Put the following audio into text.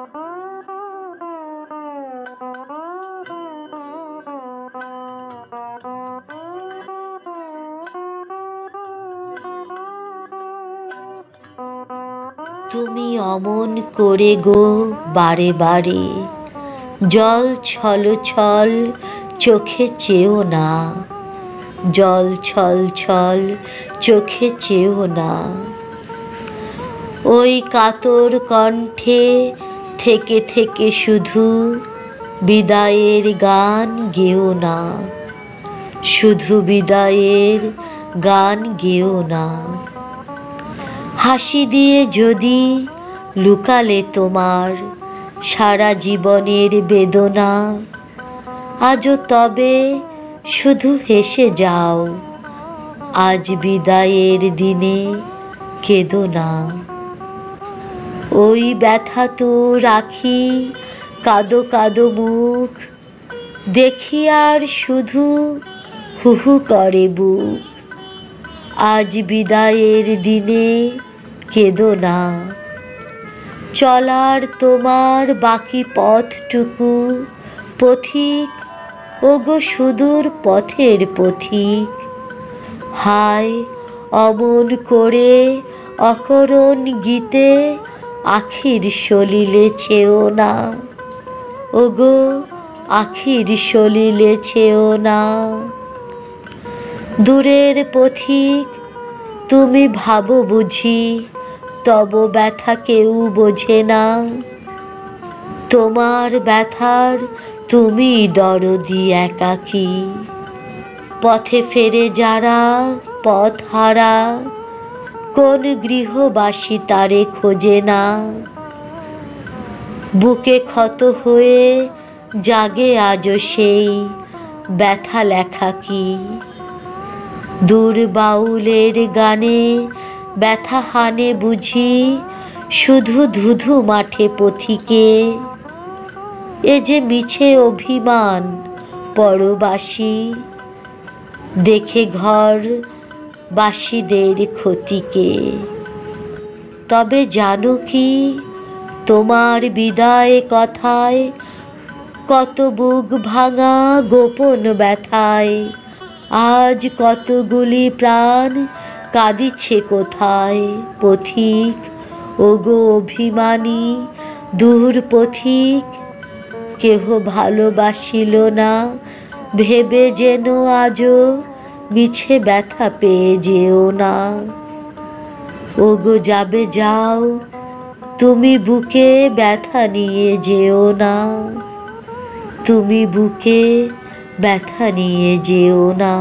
তুমি অমন করে গো বারে বারে, জল ছল ছল চোখে চেও না, জল ছল ছল চোখে চেও না। ওই কাতর কণ্ঠে থেকে থেকে শুধু বিদায়ের গান গেও না, শুধু বিদায়ের গান গেও না। হাসি দিয়ে যদি লুকালে তোমার সারা জীবনের বেদনা, আজও তবে শুধু হেসে যাও, আজ বিদায়ের দিনে কেঁদো না। ওই ব্যথা তো রাখি কাঁদো কাঁদো মুখ, দেখি আর শুধু হুহু করে বুক, আজ বিদায়ের দিনে কেঁদো না। চলার তোমার বাকি পথটুকু পথিক, ওগো সুদূর পথের পথিক, হায় অমন করে অকরণ গীতে আখির সলিলে ছেও না, ওগো আখির সলিলে ছেও না। দূরের পথিক তুমি ভাবো বুঝি, তব ব্যথা কেউ বোঝে না, তোমার ব্যথার তুমি দরদি একাকী। পথে ফেরে যারা পথ হারা, কোন গৃহবাসী তারে খোঁজে না, বুকে ক্ষত হয়ে জাগে আজও সেই ব্যথা লেখা কি। দূর বাউলের গানে ব্যথা হানে বুঝি শুধু ধুধু মাঠে পথিকে, এ যে মিছে অভিমান পরবাসী, দেখে ঘর বাসীদের ক্ষতিকে। তবে জানো কি তোমার বিদায় কথায় কত বুক ভাঙা গোপন ব্যথায় আজ কতগুলি প্রাণ কাঁদিছে কোথায়। পথিক ওগো অভিমানী দূর পথিক, কেহ ভালোবাসিল না ভেবে যেন আজও মিছে ব্যথা পেয়ে যেও না। ওগো যাবে যাও, তুমি বুকে ব্যথা নিয়ে যেও না, তুমি বুকে ব্যথা নিয়ে যেও না।